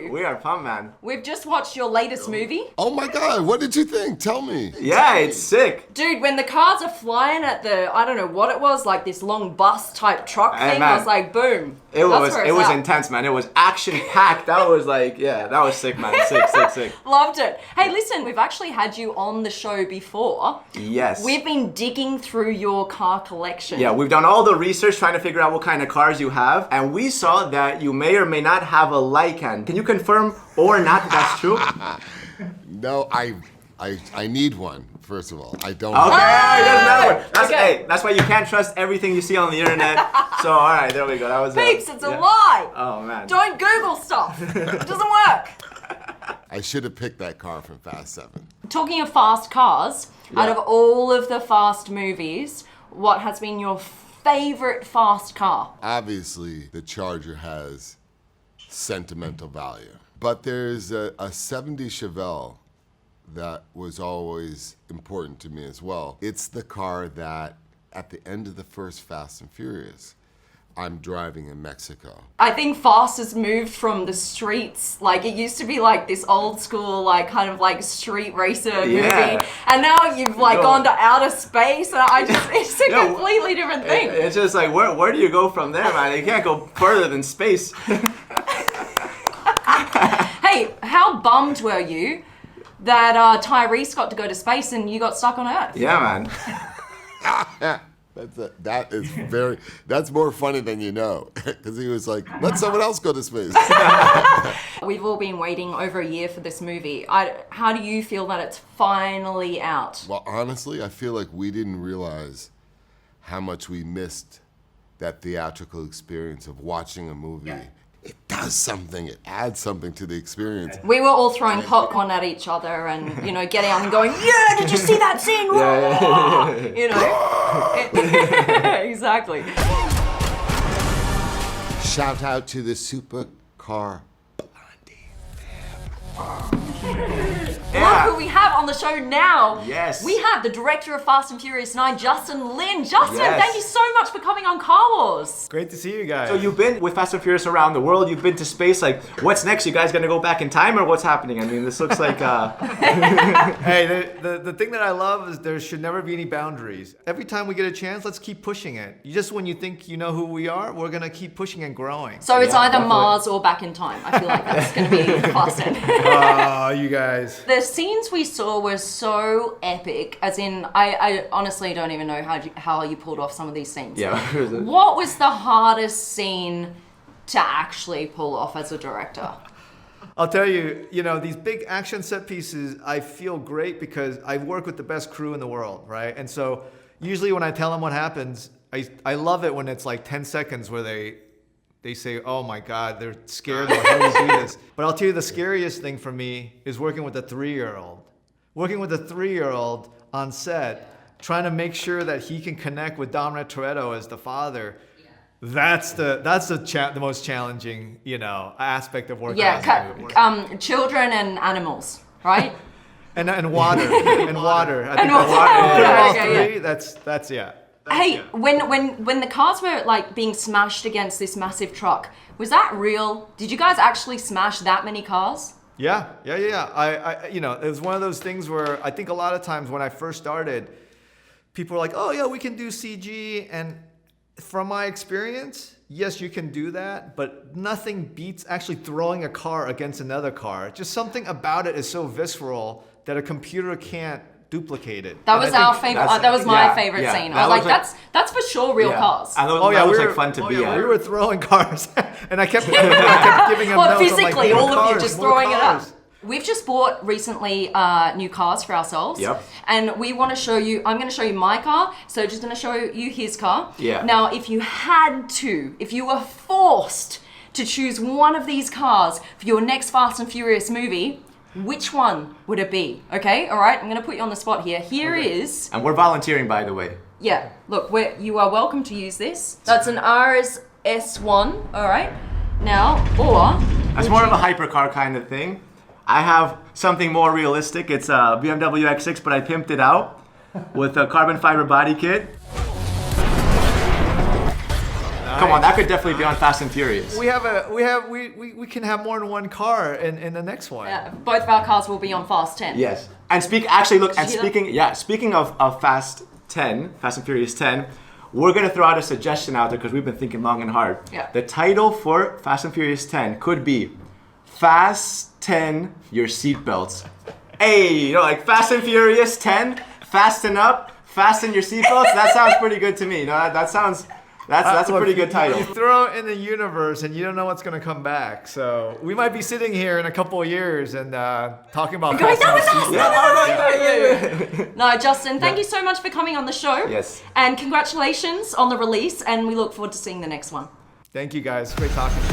you. We are pumped, man. We've just watched your latest movie. Oh my God, what did you think? Tell me. Yeah, it's sick. Dude, when the cars are flying at the, I don't know what it was, like this long bus type truck Hey, thing, man. I was like, boom. It That's where was it's at. intense, man. It was action packed. That was like, yeah, that was sick, man. Sick. Loved it. Hey, listen, we've actually had you on the show before. Yes. We've been digging through your car collection. Yeah, we've done all the research trying to figure out what kind of cars you have, and we saw that you may or may not have a Lycan. Can you confirm or not that that's true? No, I need one, first of all. I don't. Okay, have there's another one. That's, Okay. hey, that's why you can't trust everything you see on the internet. So, all right, there we go. That was Peeps, it's a yeah. lie. Oh, man. Don't Google stuff. It doesn't work. I should have picked that car from Fast 7. Talking of fast cars, out of all of the fast movies, what has been your favorite fast car? Obviously, the Charger has sentimental value. But there's a 70 Chevelle that was always important to me as well. It's the car that, at the end of the first Fast and Furious, I'm driving in Mexico. I think Fast has moved from the streets, like it used to be like this old school, like kind of like street racer Yeah. movie, and now you've like No. gone to outer space, and it's a No. completely different thing. It's just like, where do you go from there, man? You can't go further than space. Hey, how bummed were you that Tyrese got to go to space and you got stuck on Earth? Yeah, man. That's more funny than you know. Because he was like, let someone else go to space. We've all been waiting over a year for this movie. How do you feel that it's finally out? Well, honestly, I feel like we didn't realize how much we missed that theatrical experience of watching a movie. Yeah. It does something. It adds something to the experience. We were all throwing popcorn at each other and, you know, getting out and going, yeah, did you see that scene? You know? Exactly. Shout out to the supercar Blondie. Look who we have on the show now. Yes. We have the director of Fast and Furious 9, Justin Lin. Justin, Yes. thank you so much for coming on Car Wars. Great to see you guys. So you've been with Fast and Furious around the world. You've been to space. Like, what's next? You guys gonna go back in time, or what's happening? I mean, this looks like. Hey, the thing that I love is there should never be any boundaries. Every time we get a chance, let's keep pushing it. Just when you think you know who we are, we're gonna keep pushing and growing. So it's Yeah, either definitely. Mars or Back in Time. I feel like that's going to be Fast and Oh, you guys. The scenes we saw were so epic, as in, I honestly don't even know how you pulled off some of these scenes. Yeah. What was the hardest scene to actually pull off as a director? I'll tell you, you know, these big action set pieces, I feel great because I work with the best crew in the world, right? And so usually when I tell them what happens, I love it when it's like 10 seconds where they say, oh my God, they're scared, like, how do we do this? But I'll tell you the scariest thing for me is working with a 3-year-old. Working with a 3-year-old on set, trying to make sure that he can connect with Dominic Toretto as the father. That's the most challenging, you know, aspect of working on this movie. Children and animals, right? And water. And water. I think water. all Okay, three, that's yeah. Hey, when the cars were like being smashed against this massive truck, was that real? Did you guys actually smash that many cars? Yeah. I you know, it was one of those things where I think a lot of times when I first started, people were like, oh yeah, we can do CG. And from my experience, yes, you can do that, but nothing beats actually throwing a car against another car. Just something about it is so visceral that a computer can't duplicate it. That And was I our think favorite. That was my yeah, favorite yeah. scene. That I was like, was that's for sure real cars. And that Oh yeah, was we like were fun to be at. We were throwing cars, and I kept giving them Well, notes. I'm like, physically, more all of you cars, just more throwing it up. cars. We've just bought recently new cars for ourselves. Yep. And we want to show you, I'm going to show you my car, so just going to show you his car. Yeah. Now, if you were forced to choose one of these cars for your next Fast and Furious movie, which one would it be? Okay, all right, I'm going to put you on the spot here. Here is, And we're volunteering, by the way. yeah, look, you are welcome to use this. That's an RS S1, all right? Now, or... That's more of a hypercar kind of thing. I have something more realistic. It's a BMW X6, but I pimped it out with a carbon fiber body kit. Come on, that could definitely be on Fast and Furious. We can have more than one car in the next one. Yeah, both of our cars will be on Fast 10. Yes. And actually look, and Did you hear that? speaking of Fast and Furious 10, we're gonna throw out a suggestion out there because we've been thinking long and hard. Yeah. The title for Fast and Furious 10 could be Fasten Your Seatbelts. Hey, like Fast and Furious 10, fasten up, fasten your seatbelts. That sounds pretty good to me. That sounds. That's a Look, pretty good title. You throw it in the universe and you don't know what's going to come back. So we might be sitting here in a couple of years and talking about Going Fast and down No, Justin, thank you so much for coming on the show. Yes. And congratulations on the release, and we look forward to seeing the next one. Thank you guys. Great talking to you.